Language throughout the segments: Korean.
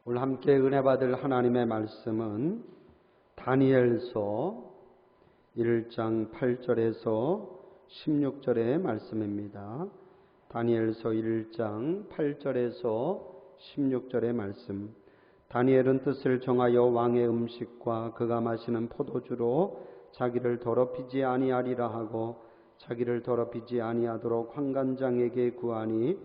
오늘 함께 은혜 받을 하나님의 말씀은 다니엘서 1장 8절에서 16절의 말씀입니다. 다니엘서 1장 8절에서 16절의 말씀. 다니엘은 뜻을 정하여 왕의 음식과 그가 마시는 포도주로 자기를 더럽히지 아니하리라 하고 자기를 더럽히지 아니하도록 환관장에게 구하니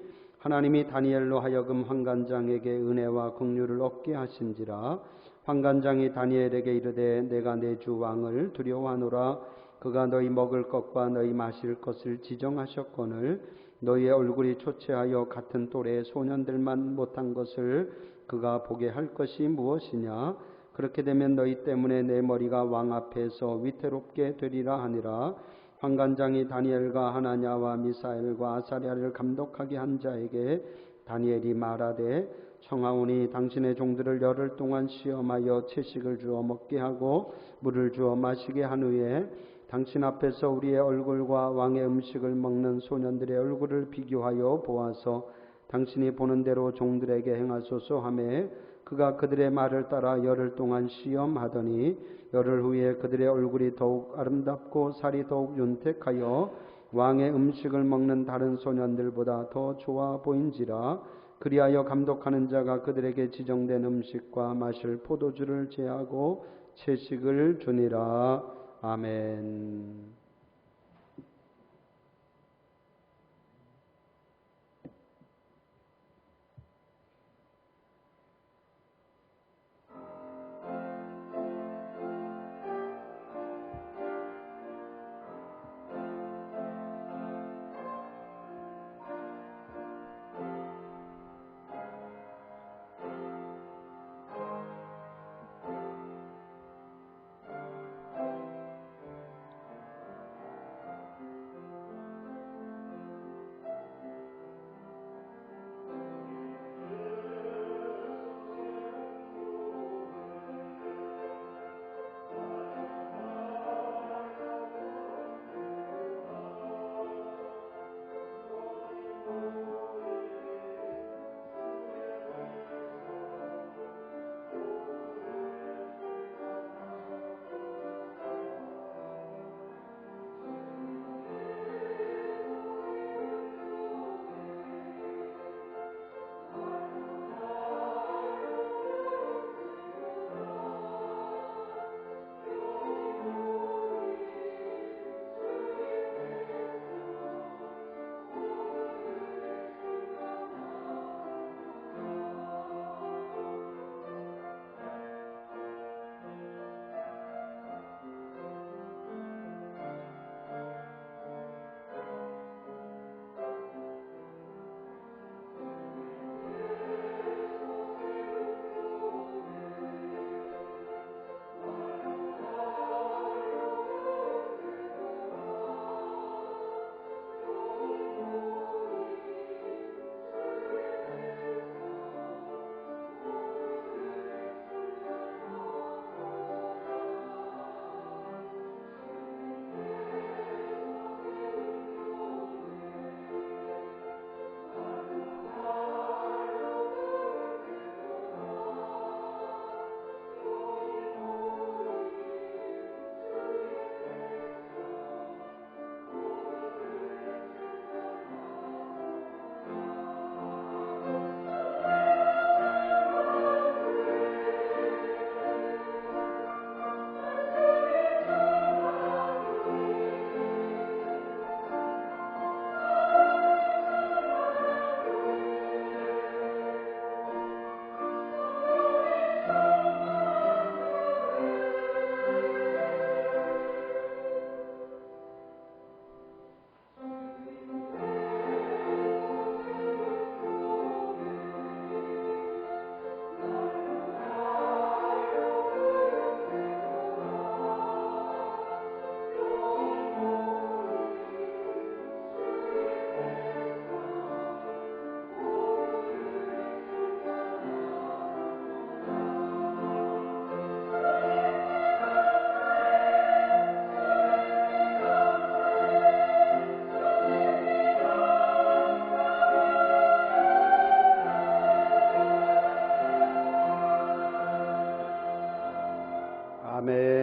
하나님이 다니엘로 하여금 환관장에게 은혜와 긍휼을 얻게 하신지라. 환관장이 다니엘에게 이르되 내가 내 주 왕을 두려워하노라. 그가 너희 먹을 것과 너희 마실 것을 지정하셨거늘 너희의 얼굴이 초췌하여 같은 또래의 소년들만 못한 것을 그가 보게 할 것이 무엇이냐. 그렇게 되면 너희 때문에 내 머리가 왕 앞에서 위태롭게 되리라 하니라. 환관장이 다니엘과 하나냐와 미사엘과 아사랴를 감독하게 한 자에게 다니엘이 말하되 청하오니 당신의 종들을 열흘 동안 시험하여 채식을 주어 먹게 하고 물을 주어 마시게 한 후에 당신 앞에서 우리의 얼굴과 왕의 음식을 먹는 소년들의 얼굴을 비교하여 보아서 당신이 보는 대로 종들에게 행하소서 하매 그가 그들의 말을 따라 열흘 동안 시험하더니 열흘 후에 그들의 얼굴이 더욱 아름답고 살이 더욱 윤택하여 왕의 음식을 먹는 다른 소년들보다 더 좋아 보인지라. 그리하여 감독하는 자가 그들에게 지정된 음식과 마실 포도주를 제하고 채식을 주니라. 아멘.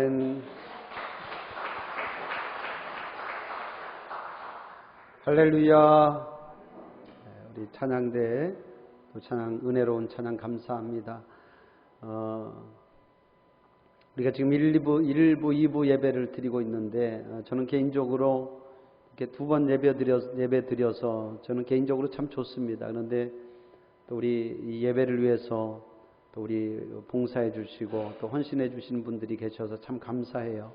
아멘. 할렐루야. 우리 찬양대 또 찬양 은혜로운 찬양 감사합니다. 우리가 지금 1부, 2부 예배를 드리고 있는데 저는 개인적으로 이렇게 두 번 예배 드려서 저는 개인적으로 참 좋습니다. 그런데 또 우리 이 예배를 위해서 또 우리 봉사해 주시고 또 헌신해 주시는 분들이 계셔서 참 감사해요.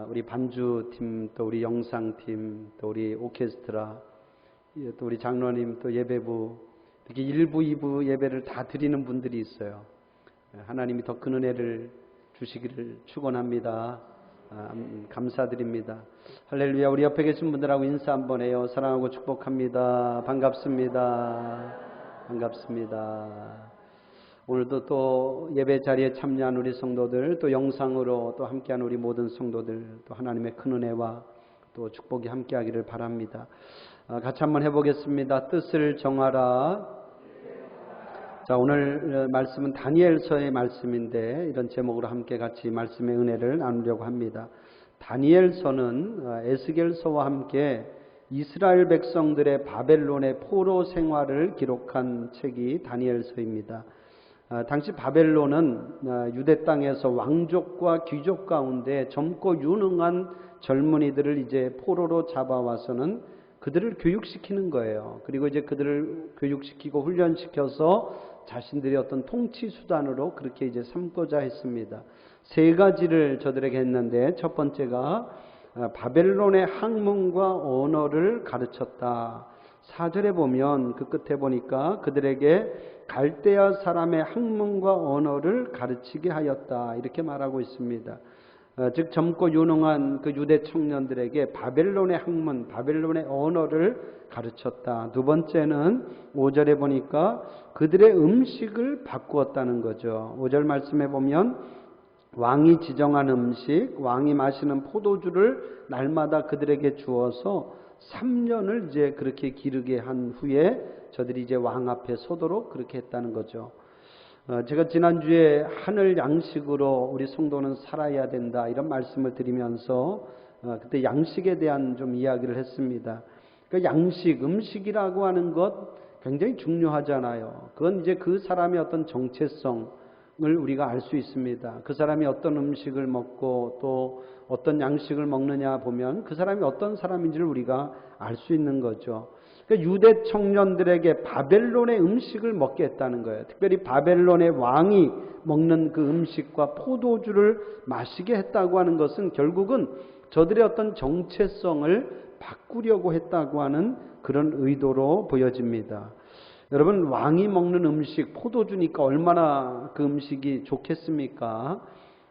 우리 반주팀, 또 우리 영상팀, 또 우리 오케스트라, 또 우리 장로님, 또 예배부, 이렇게 1부, 2부 예배를 다 드리는 분들이 있어요. 하나님이 더 큰 은혜를 주시기를 축원합니다. 감사드립니다. 할렐루야. 우리 옆에 계신 분들하고 인사 한번 해요. 사랑하고 축복합니다. 반갑습니다. 반갑습니다. 오늘도 또 예배 자리에 참여한 우리 성도들, 또 영상으로 또 함께한 우리 모든 성도들, 또 하나님의 큰 은혜와 또 축복이 함께하기를 바랍니다. 같이 한번 해보겠습니다. 뜻을 정하라. 자, 오늘 말씀은 다니엘서의 말씀인데 이런 제목으로 함께 같이 말씀의 은혜를 나누려고 합니다. 다니엘서는 에스겔서와 함께 이스라엘 백성들의 바벨론의 포로 생활을 기록한 책이 다니엘서입니다. 당시 바벨론은 유대 땅에서 왕족과 귀족 가운데 젊고 유능한 젊은이들을 이제 포로로 잡아와서는 그들을 교육시키는 거예요. 그리고 이제 그들을 교육시키고 훈련시켜서 자신들의 어떤 통치 수단으로 그렇게 이제 삼고자 했습니다. 세 가지를 저들에게 했는데 첫 번째가 바벨론의 학문과 언어를 가르쳤다. 4절에 보면 그 끝에 보니까 그들에게 갈대아 사람의 학문과 언어를 가르치게 하였다. 이렇게 말하고 있습니다. 즉 젊고 유능한 그 유대 청년들에게 바벨론의 학문, 바벨론의 언어를 가르쳤다. 두 번째는 5절에 보니까 그들의 음식을 바꾸었다는 거죠. 5절 말씀에 보면 왕이 지정한 음식, 왕이 마시는 포도주를 날마다 그들에게 주어서 3년을 이제 그렇게 기르게 한 후에 저들이 이제 왕 앞에 서도록 그렇게 했다는 거죠. 제가 지난주에 하늘 양식으로 우리 성도는 살아야 된다 이런 말씀을 드리면서 그때 양식에 대한 좀 이야기를 했습니다. 그러니까 양식, 음식이라고 하는 것 굉장히 중요하잖아요. 그건 이제 그 사람의 어떤 정체성을 우리가 알 수 있습니다. 그 사람이 어떤 음식을 먹고 또 어떤 양식을 먹느냐 보면 그 사람이 어떤 사람인지를 우리가 알 수 있는 거죠. 그러니까 유대 청년들에게 바벨론의 음식을 먹게 했다는 거예요. 특별히 바벨론의 왕이 먹는 그 음식과 포도주를 마시게 했다고 하는 것은 결국은 저들의 어떤 정체성을 바꾸려고 했다고 하는 그런 의도로 보여집니다. 여러분, 왕이 먹는 음식, 포도주니까 얼마나 그 음식이 좋겠습니까?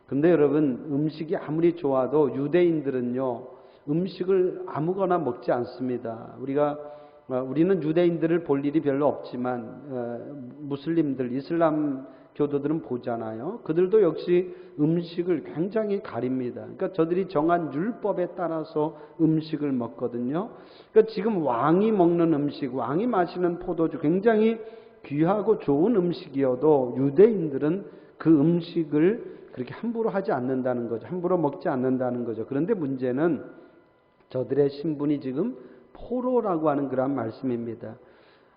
근데 여러분, 음식이 아무리 좋아도 유대인들은요, 음식을 아무거나 먹지 않습니다. 우리는 유대인들을 볼 일이 별로 없지만 무슬림들, 이슬람 교도들은 보잖아요. 그들도 역시 음식을 굉장히 가립니다. 그러니까 저들이 정한 율법에 따라서 음식을 먹거든요. 그러니까 지금 왕이 먹는 음식, 왕이 마시는 포도주 굉장히 귀하고 좋은 음식이어도 유대인들은 그 음식을 그렇게 함부로 하지 않는다는 거죠. 함부로 먹지 않는다는 거죠. 그런데 문제는 저들의 신분이 지금 포로라고 하는 그런 말씀입니다.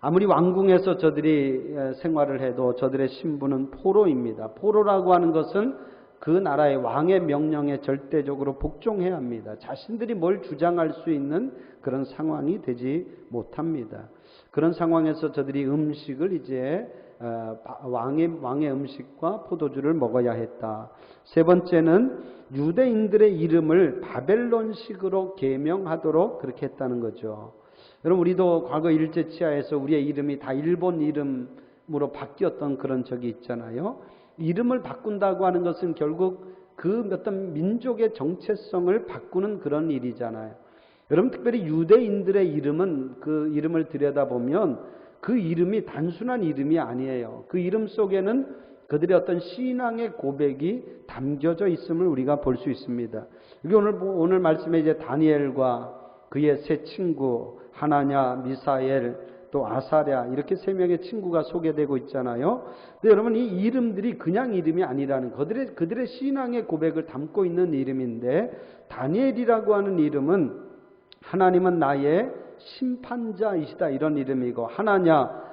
아무리 왕궁에서 저들이 생활을 해도 저들의 신분은 포로입니다. 포로라고 하는 것은 그 나라의 왕의 명령에 절대적으로 복종해야 합니다. 자신들이 뭘 주장할 수 있는 그런 상황이 되지 못합니다. 그런 상황에서 저들이 음식을 이제 왕의 음식과 포도주를 먹어야 했다. 세 번째는 유대인들의 이름을 바벨론식으로 계명하도록 그렇게 했다는 거죠. 여러분, 우리도 과거 일제치하에서 우리의 이름이 다 일본 이름으로 바뀌었던 그런 적이 있잖아요. 이름을 바꾼다고 하는 것은 결국 그 어떤 민족의 정체성을 바꾸는 그런 일이잖아요. 여러분, 특별히 유대인들의 이름은 그 이름을 들여다보면 그 이름이 단순한 이름이 아니에요. 그 이름 속에는 그들의 어떤 신앙의 고백이 담겨져 있음을 우리가 볼 수 있습니다. 여기 오늘 말씀에 이제 다니엘과 그의 세 친구 하나냐, 미사엘, 또 아사랴 이렇게 세 명의 친구가 소개되고 있잖아요. 근데 여러분 이 이름들이 그냥 이름이 아니라는 그들의 신앙의 고백을 담고 있는 이름인데 다니엘이라고 하는 이름은 하나님은 나의 심판자이시다 이런 이름이고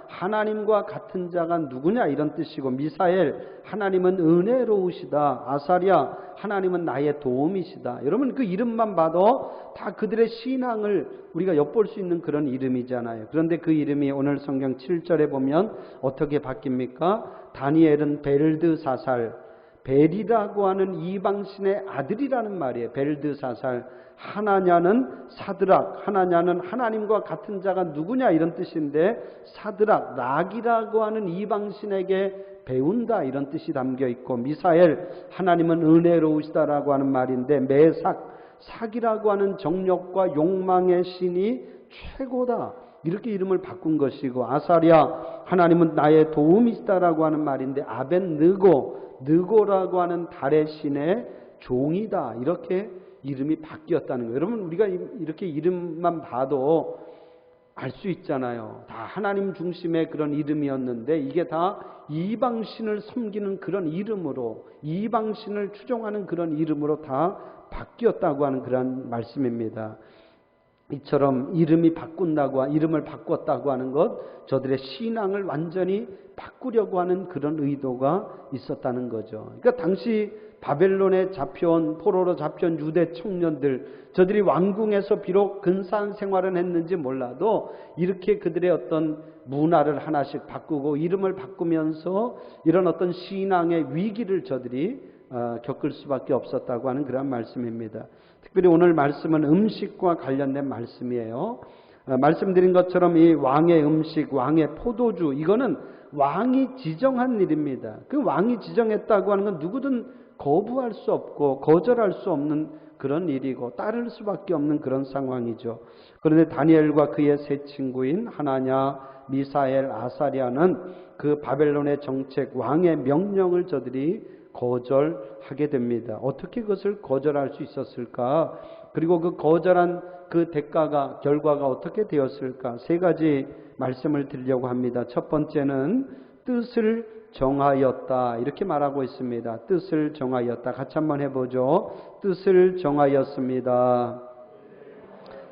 하나님과 같은 자가 누구냐 이런 뜻이고 미사엘 하나님은 은혜로우시다 아사랴 하나님은 나의 도움이시다. 여러분 그 이름만 봐도 다 그들의 신앙을 우리가 엿볼 수 있는 그런 이름이잖아요. 그런데 그 이름이 오늘 성경 7절에 보면 어떻게 바뀝니까? 다니엘은 벨드사살 벨이라고 하는 이방신의 아들이라는 말이에요. 벨드사살 하나냐는 사드락 하나냐는 하나님과 같은 자가 누구냐 이런 뜻인데 사드락 락이라고 하는 이방신에게 배운다 이런 뜻이 담겨 있고 미사엘 하나님은 은혜로우시다라고 하는 말인데 삭이라고 하는 정욕과 욕망의 신이 최고다 이렇게 이름을 바꾼 것이고 아사랴 하나님은 나의 도움이시다라고 하는 말인데 느고라고 하는 달의 신의 종이다 이렇게 이름이 바뀌었다는 거예요. 여러분 우리가 이렇게 이름만 봐도 알 수 있잖아요. 다 하나님 중심의 그런 이름이었는데 이게 다 이방신을 섬기는 그런 이름으로 이방신을 추종하는 그런 이름으로 다 바뀌었다고 하는 그런 말씀입니다. 이처럼 이름을 바꿨다고 하는 것 저들의 신앙을 완전히 바꾸려고 하는 그런 의도가 있었다는 거죠. 그러니까 당시 바벨론에 잡혀온 포로로 잡혀온 유대 청년들 저들이 왕궁에서 비록 근사한 생활은 했는지 몰라도 이렇게 그들의 어떤 문화를 하나씩 바꾸고 이름을 바꾸면서 이런 어떤 신앙의 위기를 저들이 겪을 수밖에 없었다고 하는 그런 말씀입니다. 특별히 오늘 말씀은 음식과 관련된 말씀이에요. 말씀드린 것처럼 이 왕의 음식, 왕의 포도주 이거는 왕이 지정한 일입니다. 그 왕이 지정했다고 하는 건 누구든 거부할 수 없고 거절할 수 없는 그런 일이고 따를 수밖에 없는 그런 상황이죠. 그런데 다니엘과 그의 세 친구인 하나냐, 미사엘, 아사랴는 그 바벨론의 정책, 왕의 명령을 저들이 거절하게 됩니다. 어떻게 그것을 거절할 수 있었을까? 그리고 그 거절한 그 결과가 어떻게 되었을까? 세 가지 말씀을 드리려고 합니다. 첫 번째는 뜻을 정하였다 이렇게 말하고 있습니다. 뜻을 정하였다. 같이 한번 해보죠. 뜻을 정하였습니다.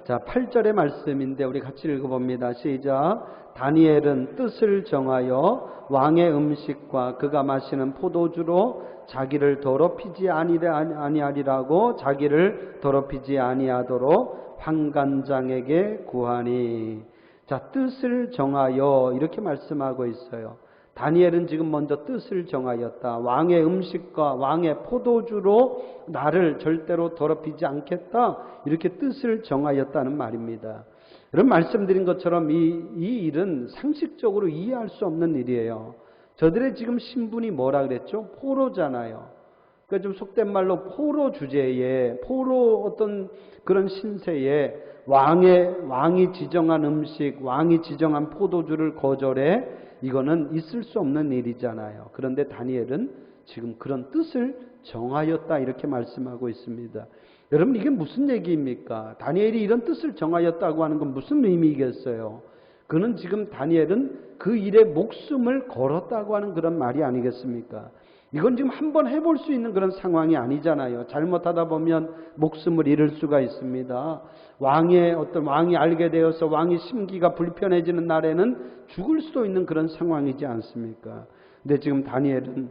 자, 8절의 말씀인데 우리 같이 읽어봅니다. 시작. 다니엘은 뜻을 정하여 왕의 음식과 그가 마시는 포도주로 자기를 더럽히지 아니하리라고 자기를 더럽히지 아니하도록 환관장에게 구하니. 자, 뜻을 정하여 이렇게 말씀하고 있어요. 다니엘은 지금 먼저 뜻을 정하였다. 왕의 음식과 왕의 포도주로 나를 절대로 더럽히지 않겠다. 이렇게 뜻을 정하였다는 말입니다. 여러분 말씀드린 것처럼 이 일은 상식적으로 이해할 수 없는 일이에요. 저들의 지금 신분이 뭐라 그랬죠? 포로잖아요. 그러니까 좀 속된 말로 포로 주제에 포로 어떤 그런 신세에 왕이 지정한 음식, 왕이 지정한 포도주를 거절해 이거는 있을 수 없는 일이잖아요. 그런데 다니엘은 지금 그런 뜻을 정하였다 이렇게 말씀하고 있습니다. 여러분 이게 무슨 얘기입니까? 다니엘이 이런 뜻을 정하였다고 하는 건 무슨 의미겠어요? 그는 지금 다니엘은 그 일에 목숨을 걸었다고 하는 그런 말이 아니겠습니까? 이건 지금 한번 해볼 수 있는 그런 상황이 아니잖아요. 잘못하다 보면 목숨을 잃을 수가 있습니다. 왕이 알게 되어서 왕이 심기가 불편해지는 날에는 죽을 수도 있는 그런 상황이지 않습니까? 근데 지금 다니엘은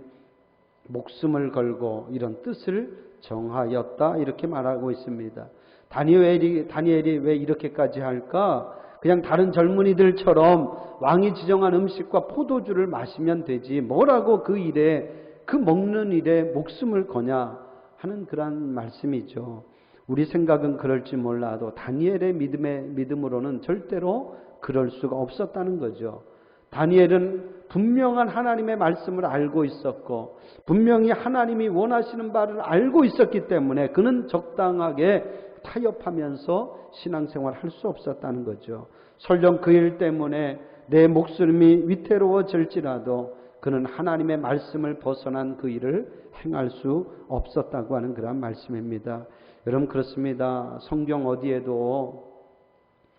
목숨을 걸고 이런 뜻을 정하였다 이렇게 말하고 있습니다. 다니엘이 왜 이렇게까지 할까? 그냥 다른 젊은이들처럼 왕이 지정한 음식과 포도주를 마시면 되지 뭐라고 그 먹는 일에 목숨을 거냐 하는 그런 말씀이죠. 우리 생각은 그럴지 몰라도 다니엘의 믿음으로는 절대로 그럴 수가 없었다는 거죠. 다니엘은 분명한 하나님의 말씀을 알고 있었고 분명히 하나님이 원하시는 바를 알고 있었기 때문에 그는 적당하게 타협하면서 신앙생활을 할 수 없었다는 거죠. 설령 그 일 때문에 내 목숨이 위태로워질지라도 그는 하나님의 말씀을 벗어난 그 일을 행할 수 없었다고 하는 그런 말씀입니다. 여러분 그렇습니다. 성경 어디에도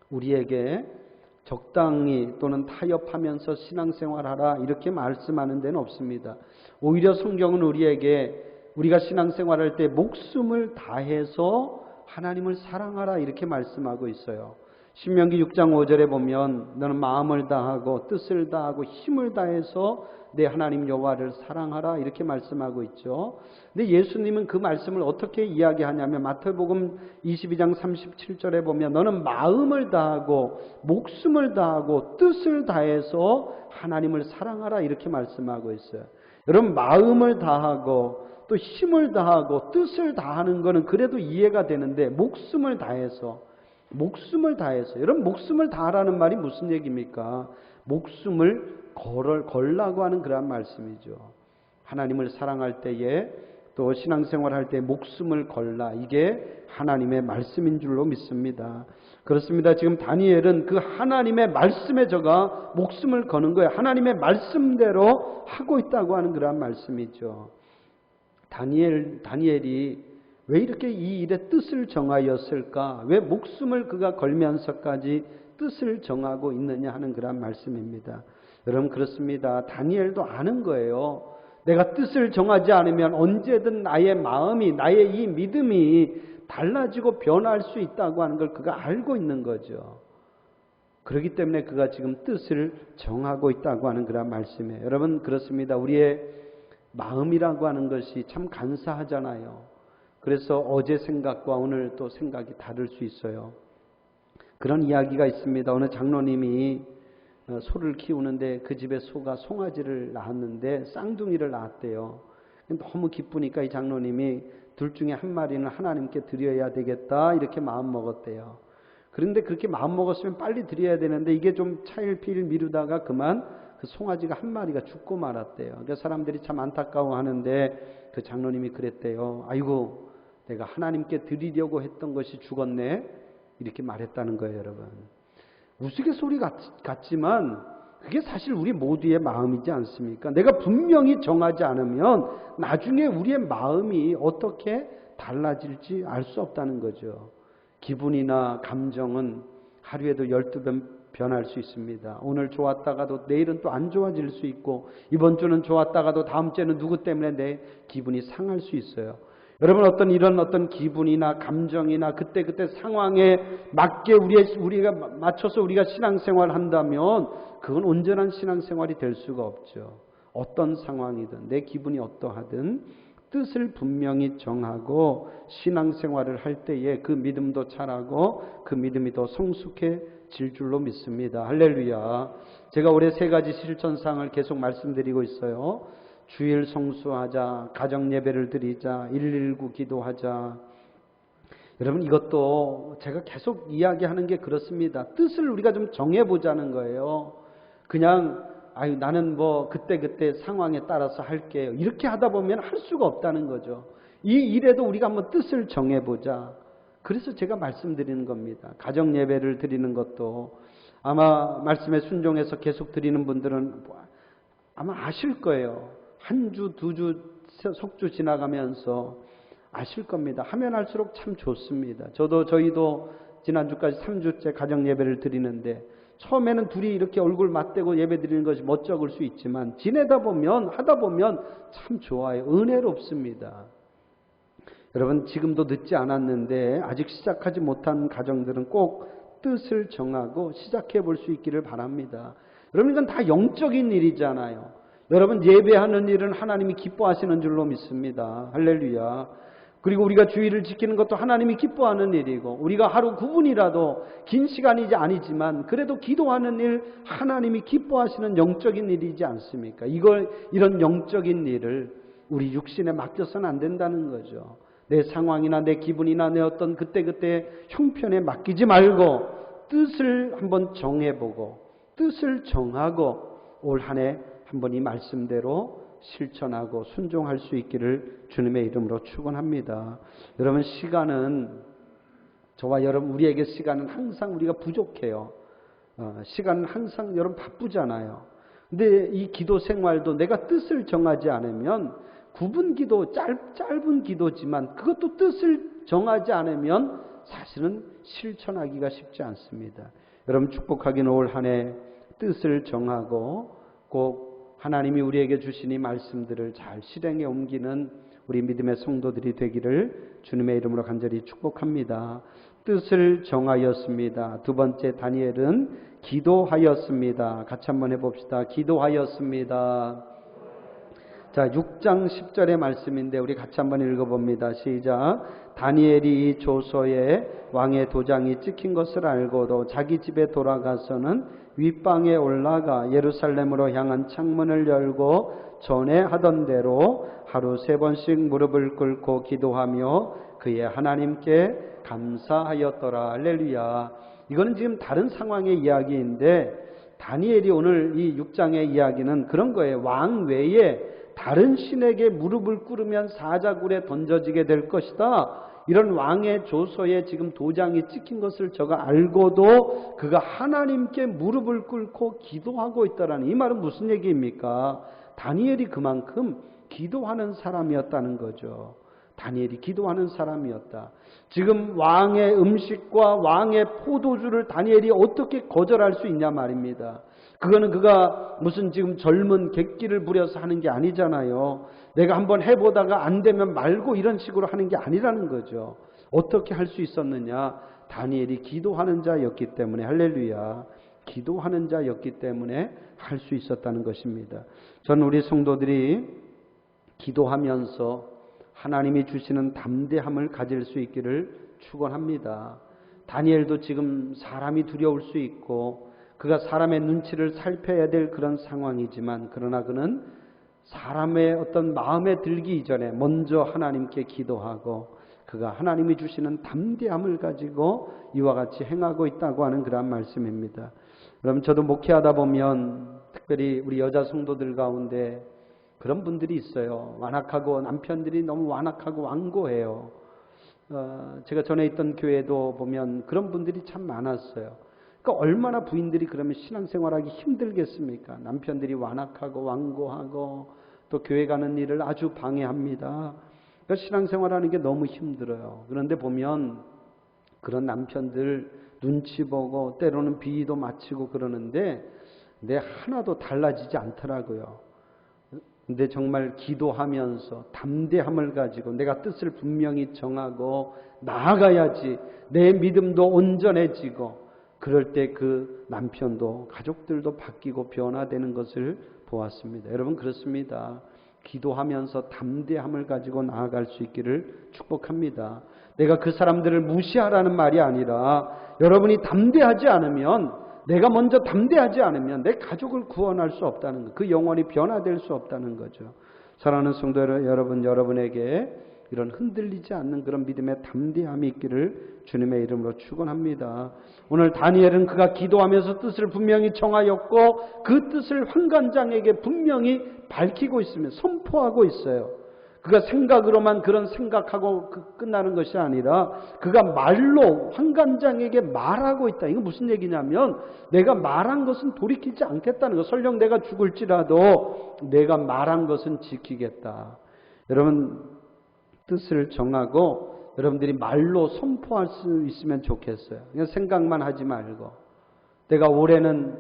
우리에게 적당히 또는 타협하면서 신앙생활하라 이렇게 말씀하는 데는 없습니다. 오히려 성경은 우리가 신앙생활할 때 목숨을 다해서 하나님을 사랑하라 이렇게 말씀하고 있어요. 신명기 6장 5절에 보면 너는 마음을 다하고 뜻을 다하고 힘을 다해서 내 하나님 여호와를 사랑하라 이렇게 말씀하고 있죠. 근데 예수님은 그 말씀을 어떻게 이야기하냐면 마태복음 22장 37절에 보면 너는 마음을 다하고 목숨을 다하고 뜻을 다해서 하나님을 사랑하라 이렇게 말씀하고 있어요. 여러분 마음을 다하고 또 힘을 다하고 뜻을 다하는 거는 그래도 이해가 되는데 목숨을 다해서 여러분 목숨을 다하라는 말이 무슨 얘기입니까? 목숨을 걸라고 하는 그런 말씀이죠. 하나님을 사랑할 때에 또 신앙생활할 때 목숨을 걸라 이게 하나님의 말씀인 줄로 믿습니다. 그렇습니다. 지금 다니엘은 그 하나님의 말씀에 저가 목숨을 거는 거예요. 하나님의 말씀대로 하고 있다고 하는 그런 말씀이죠. 다니엘이 왜 이렇게 이 일에 뜻을 정하였을까? 왜 목숨을 그가 걸면서까지 뜻을 정하고 있느냐 하는 그런 말씀입니다. 여러분 그렇습니다. 다니엘도 아는 거예요. 내가 뜻을 정하지 않으면 언제든 나의 마음이 나의 이 믿음이 달라지고 변할 수 있다고 하는 걸 그가 알고 있는 거죠. 그렇기 때문에 그가 지금 뜻을 정하고 있다고 하는 그런 말씀이에요. 여러분 그렇습니다. 우리의 마음이라고 하는 것이 참 간사하잖아요. 그래서 어제 생각과 오늘 또 생각이 다를 수 있어요. 그런 이야기가 있습니다. 어느 장로님이 소를 키우는데 그 집에 소가 송아지를 낳았는데 쌍둥이를 낳았대요. 너무 기쁘니까 이 장로님이 둘 중에 한 마리는 하나님께 드려야 되겠다 이렇게 마음 먹었대요. 그런데 그렇게 마음 먹었으면 빨리 드려야 되는데 이게 좀 차일피일 미루다가 그만 그 송아지가 한 마리가 죽고 말았대요. 그러니까 사람들이 참 안타까워하는데 그 장로님이 그랬대요. 아이고 내가 하나님께 드리려고 했던 것이 죽었네 이렇게 말했다는 거예요. 여러분 우스갯소리 같지만 그게 사실 우리 모두의 마음이지 않습니까? 내가 분명히 정하지 않으면 나중에 우리의 마음이 어떻게 달라질지 알 수 없다는 거죠. 기분이나 감정은 하루에도 12번 변할 수 있습니다. 오늘 좋았다가도 내일은 또 안 좋아질 수 있고 이번 주는 좋았다가도 다음 주에는 누구 때문에 내 기분이 상할 수 있어요. 여러분 어떤 기분이나 감정이나 그때 상황에 맞게 우리가 맞춰서 우리가 신앙생활을 한다면 그건 온전한 신앙생활이 될 수가 없죠. 어떤 상황이든 내 기분이 어떠하든 뜻을 분명히 정하고 신앙생활을 할 때에 그 믿음도 자라고 그 믿음이 더 성숙해질 줄로 믿습니다. 할렐루야. 제가 올해 3가지 실천사항을 계속 말씀드리고 있어요. 주일 성수하자, 가정예배를 드리자, 119 기도하자. 여러분 이것도 제가 계속 이야기하는 게 그렇습니다. 뜻을 우리가 좀 정해보자는 거예요. 그냥 나는 그때 상황에 따라서 할게요. 이렇게 하다 보면 할 수가 없다는 거죠. 이 일에도 우리가 한번 뜻을 정해보자. 그래서 제가 말씀드리는 겁니다. 가정예배를 드리는 것도 아마 말씀에 순종해서 계속 드리는 분들은 아마 아실 거예요. 한 주, 2주, 석주 지나가면서 아실 겁니다. 하면 할수록 참 좋습니다. 저희도 지난주까지 3주째 가정 예배를 드리는데 처음에는 둘이 이렇게 얼굴 맞대고 예배 드리는 것이 멋쩍을 수 있지만 하다 보면 참 좋아요. 은혜롭습니다. 여러분 지금도 늦지 않았는데 아직 시작하지 못한 가정들은 꼭 뜻을 정하고 시작해 볼 수 있기를 바랍니다. 여러분 이건 다 영적인 일이잖아요. 여러분 예배하는 일은 하나님이 기뻐하시는 줄로 믿습니다. 할렐루야. 그리고 우리가 주의를 지키는 것도 하나님이 기뻐하는 일이고 우리가 하루 9분이라도 긴 시간이지 아니지만 그래도 기도하는 일 하나님이 기뻐하시는 영적인 일이지 않습니까? 이런 영적인 일을 우리 육신에 맡겨서는 안 된다는 거죠. 내 상황이나 내 기분이나 내 어떤 그때 형편에 맡기지 말고 뜻을 한번 정해보고 뜻을 정하고 올 한 해 한번 이 말씀대로 실천하고 순종할 수 있기를 주님의 이름으로 축원합니다. 여러분 저와 여러분 우리에게 시간은 항상 우리가 부족해요. 시간은 항상 여러분 바쁘잖아요. 근데 이 기도 생활도 내가 뜻을 정하지 않으면 9분 기도 짧은 기도지만 그것도 뜻을 정하지 않으면 사실은 실천하기가 쉽지 않습니다. 여러분 축복하기는 올 한 해 뜻을 정하고 꼭 하나님이 우리에게 주신 이 말씀들을 잘 실행에 옮기는 우리 믿음의 성도들이 되기를 주님의 이름으로 간절히 축복합니다. 뜻을 정하였습니다. 두 번째, 다니엘은 기도하였습니다. 같이 한번 해봅시다. 기도하였습니다. 자, 6장 10절의 말씀인데 우리 같이 한번 읽어봅니다. 시작. 다니엘이 이 조서에 왕의 도장이 찍힌 것을 알고도 자기 집에 돌아가서는 윗방에 올라가 예루살렘으로 향한 창문을 열고 전에 하던 대로 하루 3번씩 무릎을 꿇고 기도하며 그의 하나님께 감사하였더라. 할렐루야. 이거는 지금 다른 상황의 이야기인데 다니엘이 오늘 이 6장의 이야기는 그런 거예요. 왕 외에 다른 신에게 무릎을 꿇으면 사자굴에 던져지게 될 것이다. 이런 왕의 조서에 지금 도장이 찍힌 것을 저가 알고도 그가 하나님께 무릎을 꿇고 기도하고 있다라는 이 말은 무슨 얘기입니까? 다니엘이 그만큼 기도하는 사람이었다는 거죠. 다니엘이 기도하는 사람이었다. 지금 왕의 음식과 왕의 포도주를 다니엘이 어떻게 거절할 수 있냐 말입니다. 그거는 그가 무슨 지금 젊은 객기를 부려서 하는 게 아니잖아요. 내가 한번 해보다가 안 되면 말고 이런 식으로 하는 게 아니라는 거죠. 어떻게 할 수 있었느냐? 다니엘이 기도하는 자였기 때문에, 할렐루야, 기도하는 자였기 때문에 할 수 있었다는 것입니다. 저는 우리 성도들이 기도하면서 하나님이 주시는 담대함을 가질 수 있기를 축원합니다. 다니엘도 지금 사람이 두려울 수 있고 그가 사람의 눈치를 살펴야 될 그런 상황이지만, 그러나 그는 사람의 어떤 마음에 들기 이전에 먼저 하나님께 기도하고 그가 하나님이 주시는 담대함을 가지고 이와 같이 행하고 있다고 하는 그런 말씀입니다. 여러분, 저도 목회하다 보면 특별히 우리 여자 성도들 가운데 그런 분들이 있어요. 완악하고 남편들이 너무 완악하고 완고해요. 제가 전에 있던 교회도 보면 그런 분들이 참 많았어요. 그러니까 얼마나 부인들이 그러면 신앙생활하기 힘들겠습니까? 남편들이 완악하고 완고하고 또 교회 가는 일을 아주 방해합니다. 그러니까 신앙생활하는 게 너무 힘들어요. 그런데 보면 그런 남편들 눈치 보고 때로는 비위도 맞추고 그러는데 내 하나도 달라지지 않더라고요. 근데 정말 기도하면서 담대함을 가지고 내가 뜻을 분명히 정하고 나아가야지 내 믿음도 온전해지고, 그럴 때 그 남편도 가족들도 바뀌고 변화되는 것을 보았습니다. 여러분, 그렇습니다. 기도하면서 담대함을 가지고 나아갈 수 있기를 축복합니다. 내가 그 사람들을 무시하라는 말이 아니라 여러분이 담대하지 않으면, 내가 먼저 담대하지 않으면 내 가족을 구원할 수 없다는 것, 그 영혼이 변화될 수 없다는 거죠. 사랑하는 성도 여러분, 여러분에게 이런 흔들리지 않는 그런 믿음의 담대함이 있기를 주님의 이름으로 축원합니다. 오늘 다니엘은 그가 기도하면서 뜻을 분명히 정하였고 그 뜻을 환관장에게 분명히 밝히고 있으며 선포하고 있어요. 그가 생각으로만 그런 생각하고 끝나는 것이 아니라 그가 말로 환관장에게 말하고 있다. 이거 무슨 얘기냐면 내가 말한 것은 돌이키지 않겠다는 거. 설령 내가 죽을지라도 내가 말한 것은 지키겠다. 여러분, 뜻을 정하고 여러분들이 말로 선포할 수 있으면 좋겠어요. 그냥 생각만 하지 말고 내가 올해는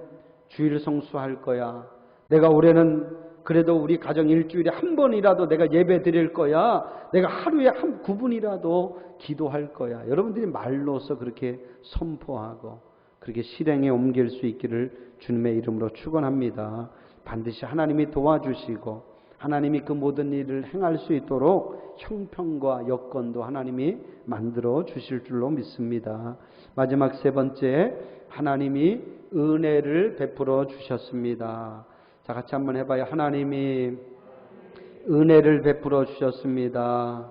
주일 성수할 거야. 내가 올해는 그래도 우리 가정 일주일에 한 번이라도 내가 예배 드릴 거야. 내가 하루에 한 9분이라도 기도할 거야. 여러분들이 말로서 그렇게 선포하고 그렇게 실행에 옮길 수 있기를 주님의 이름으로 축원합니다. 반드시 하나님이 도와주시고 하나님이 그 모든 일을 행할 수 있도록 형편과 여건도 하나님이 만들어 주실 줄로 믿습니다. 마지막 세 번째, 하나님이 은혜를 베풀어 주셨습니다. 자, 같이 한번 해봐요. 하나님이 은혜를 베풀어 주셨습니다.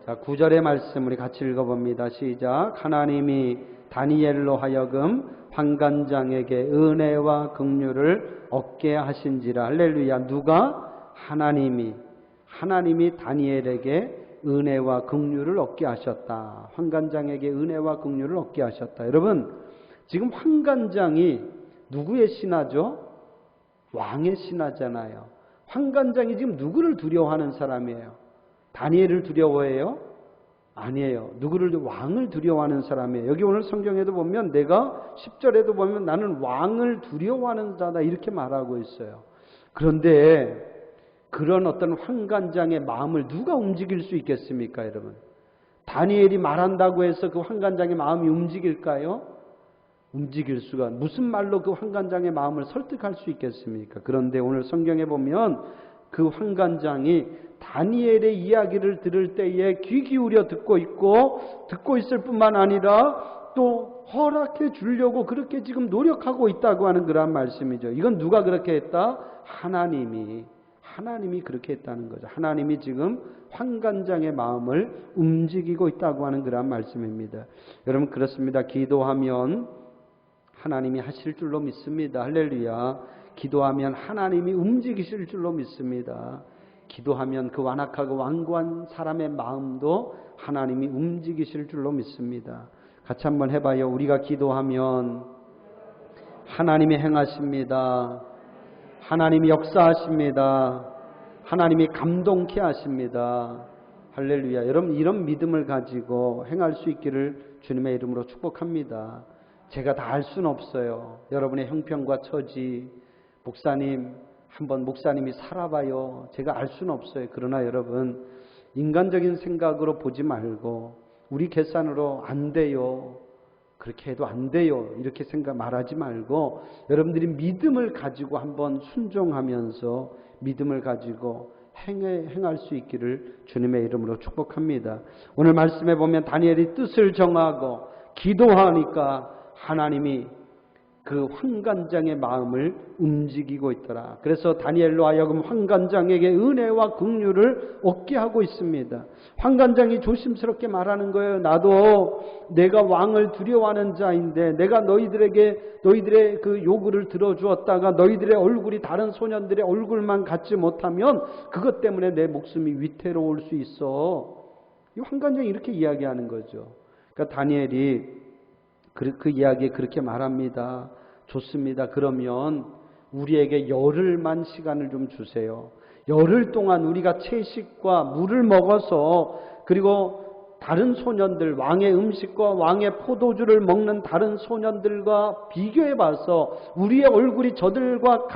자, 9절의 말씀 우리 같이 읽어봅니다. 시작. 하나님이 다니엘로 하여금 환관장에게 은혜와 긍휼을 얻게 하신지라. 할렐루야. 누가? 하나님이 다니엘에게 은혜와 긍휼을 얻게 하셨다. 환관장에게 은혜와 긍휼을 얻게 하셨다. 여러분, 지금 환관장이 누구의 신하죠? 왕의 신하잖아요. 환관장이 지금 누구를 두려워하는 사람이에요? 다니엘을 두려워해요? 아니에요. 누구를 왕을 두려워하는 사람이에요. 여기 오늘 성경에도 보면 내가 10절에도 보면 나는 왕을 두려워하는 자다 이렇게 말하고 있어요. 그런데 그런 어떤 환관장의 마음을 누가 움직일 수 있겠습니까, 여러분? 다니엘이 말한다고 해서 그 환관장의 마음이 움직일까요? 움직일 수가, 무슨 말로 그 환관장의 마음을 설득할 수 있겠습니까? 그런데 오늘 성경에 보면 그 환관장이 다니엘의 이야기를 들을 때에 귀 기울여 듣고 있고, 듣고 있을 뿐만 아니라 또 허락해 주려고 그렇게 지금 노력하고 있다고 하는 그런 말씀이죠. 이건 누가 그렇게 했다? 하나님이 그렇게 했다는 거죠. 하나님이 지금 환관장의 마음을 움직이고 있다고 하는 그런 말씀입니다. 여러분, 그렇습니다. 기도하면 하나님이 하실 줄로 믿습니다. 할렐루야. 기도하면 하나님이 움직이실 줄로 믿습니다. 기도하면 그 완악하고 완고한 사람의 마음도 하나님이 움직이실 줄로 믿습니다. 같이 한번 해봐요. 우리가 기도하면 하나님이 행하십니다. 하나님이 역사하십니다. 하나님이 감동케 하십니다. 할렐루야. 여러분, 이런 믿음을 가지고 행할 수 있기를 주님의 이름으로 축복합니다. 제가 다 알 수는 없어요. 여러분의 형편과 처지, 목사님, 한번 목사님이 살아봐요. 제가 알 수는 없어요. 그러나 여러분, 인간적인 생각으로 보지 말고 우리 계산으로 안 돼요. 그렇게 해도 안 돼요. 이렇게 말하지 말고 여러분들이 믿음을 가지고 한번 순종하면서 믿음을 가지고 행할 수 있기를 주님의 이름으로 축복합니다. 오늘 말씀에 보면 다니엘이 뜻을 정하고 기도하니까 하나님이 그 환관장의 마음을 움직이고 있더라. 그래서 다니엘로 하여금 환관장에게 은혜와 긍휼을 얻게 하고 있습니다. 환관장이 조심스럽게 말하는 거예요. 나도 내가 왕을 두려워하는 자인데 내가 너희들의 그 요구를 들어주었다가 너희들의 얼굴이 다른 소년들의 얼굴만 같지 못하면 그것 때문에 내 목숨이 위태로울 수 있어. 이 환관장이 이렇게 이야기하는 거죠. 그러니까 다니엘이 그 이야기에 그렇게 말합니다. 좋습니다. 그러면 우리에게 열흘만 시간을 좀 주세요. 열흘 동안 우리가 채식과 물을 먹어서 그리고 다른 소년들, 왕의 음식과 왕의 포도주를 먹는 다른 소년들과 비교해 봐서 우리의 얼굴이 저들만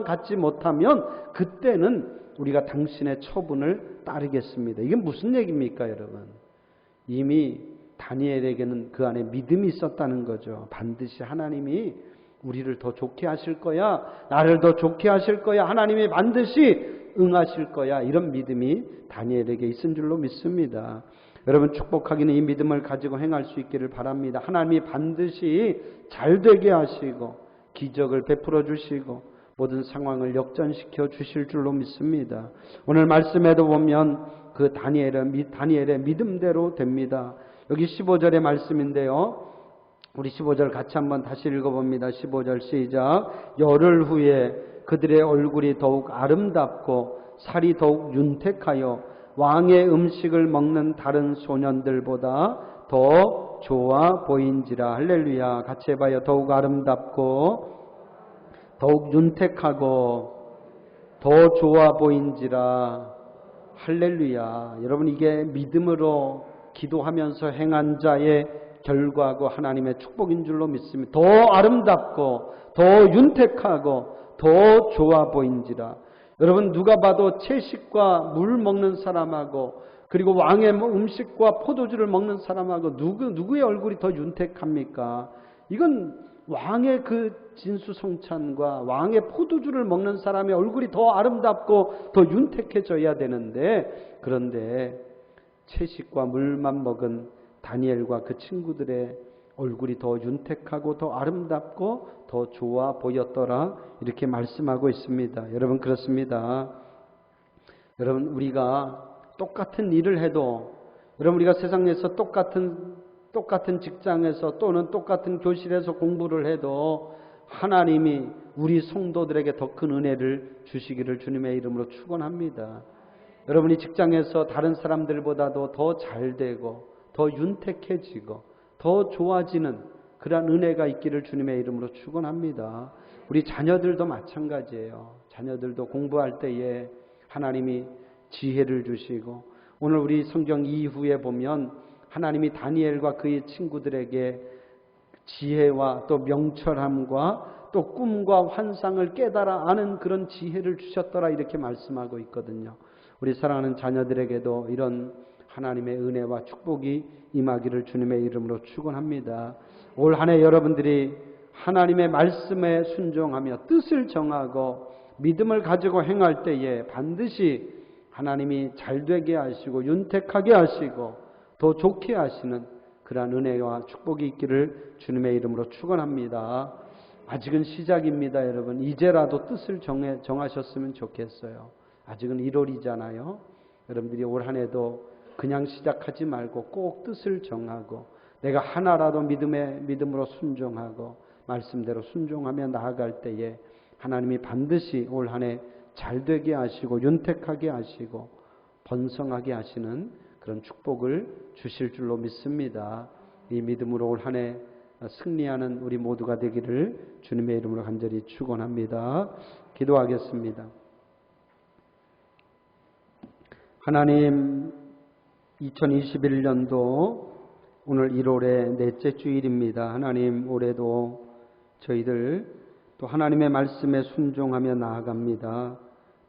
같지 못하면 그때는 우리가 당신의 처분을 따르겠습니다. 이게 무슨 얘기입니까, 여러분? 이미 다니엘에게는 그 안에 믿음이 있었다는 거죠. 반드시 하나님이 우리를 더 좋게 하실 거야. 나를 더 좋게 하실 거야. 하나님이 반드시 응하실 거야. 이런 믿음이 다니엘에게 있은 줄로 믿습니다. 여러분, 축복하기는 이 믿음을 가지고 행할 수 있기를 바랍니다. 하나님이 반드시 잘 되게 하시고 기적을 베풀어 주시고 모든 상황을 역전시켜 주실 줄로 믿습니다. 오늘 말씀에도 보면 그 다니엘의 믿음대로 됩니다. 여기 15절의 말씀인데요. 우리 15절 같이 한번 다시 읽어봅니다. 15절 시작. 열흘 후에 그들의 얼굴이 더욱 아름답고 살이 더욱 윤택하여 왕의 음식을 먹는 다른 소년들보다 더 좋아 보인지라. 할렐루야. 같이 해봐요. 더욱 아름답고 더욱 윤택하고 더 좋아 보인지라. 할렐루야. 여러분, 이게 믿음으로 기도하면서 행한 자의 결과고 하나님의 축복인 줄로 믿습니다. 더 아름답고 더 윤택하고 더 좋아 보인지라. 여러분, 누가 봐도 채식과 물 먹는 사람하고 그리고 왕의 음식과 포도주를 먹는 사람하고 누구의 얼굴이 더 윤택합니까? 이건 왕의 그 진수성찬과 왕의 포도주를 먹는 사람의 얼굴이 더 아름답고 더 윤택해져야 되는데, 그런데 채식과 물만 먹은 다니엘과 그 친구들의 얼굴이 더 윤택하고 더 아름답고 더 좋아 보였더라. 이렇게 말씀하고 있습니다. 여러분, 그렇습니다. 여러분, 우리가 똑같은 일을 해도, 여러분, 우리가 세상에서 똑같은 직장에서 또는 똑같은 교실에서 공부를 해도 하나님이 우리 성도들에게 더 큰 은혜를 주시기를 주님의 이름으로 축원합니다. 여러분이 직장에서 다른 사람들보다도 더 잘되고 더 윤택해지고 더 좋아지는 그러한 은혜가 있기를 주님의 이름으로 축원합니다. 우리 자녀들도 마찬가지예요. 자녀들도 공부할 때에 하나님이 지혜를 주시고 오늘 우리 성경 이후에 보면 하나님이 다니엘과 그의 친구들에게 지혜와 또 명철함과 또 꿈과 환상을 깨달아 아는 그런 지혜를 주셨더라 이렇게 말씀하고 있거든요. 우리 사랑하는 자녀들에게도 이런 하나님의 은혜와 축복이 임하기를 주님의 이름으로 축원합니다. 올 한 해 여러분들이 하나님의 말씀에 순종하며 뜻을 정하고 믿음을 가지고 행할 때에 반드시 하나님이 잘되게 하시고 윤택하게 하시고 더 좋게 하시는 그러한 은혜와 축복이 있기를 주님의 이름으로 축원합니다. 아직은 시작입니다, 여러분. 이제라도 뜻을 정하셨으면 좋겠어요. 아직은 1월이잖아요. 여러분들이 올 한 해도 그냥 시작하지 말고 꼭 뜻을 정하고 내가 하나라도 믿음으로 순종하고 말씀대로 순종하며 나아갈 때에 하나님이 반드시 올 한 해 잘되게 하시고 윤택하게 하시고 번성하게 하시는 그런 축복을 주실 줄로 믿습니다. 이 믿음으로 올 한 해 승리하는 우리 모두가 되기를 주님의 이름으로 간절히 축원합니다. 기도하겠습니다. 하나님, 2021년도 오늘 1월의 넷째 주일입니다. 하나님, 올해도 저희들 또 하나님의 말씀에 순종하며 나아갑니다.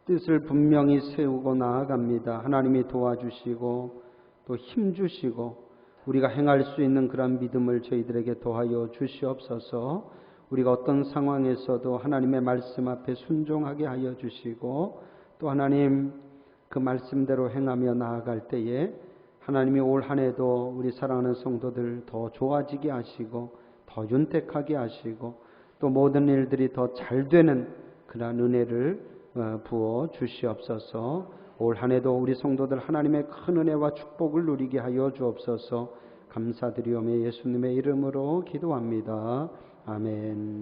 뜻을 분명히 세우고 나아갑니다. 하나님이 도와주시고 또 힘주시고 우리가 행할 수 있는 그런 믿음을 저희들에게 더하여 주시옵소서. 우리가 어떤 상황에서도 하나님의 말씀 앞에 순종하게 하여 주시고 또 하나님 그 말씀대로 행하며 나아갈 때에 하나님이 올 한 해도 우리 사랑하는 성도들 더 좋아지게 하시고 더 윤택하게 하시고 또 모든 일들이 더 잘되는 그러한 은혜를 부어 주시옵소서. 올 한 해도 우리 성도들 하나님의 큰 은혜와 축복을 누리게 하여 주옵소서. 감사드리오며 예수님의 이름으로 기도합니다. 아멘.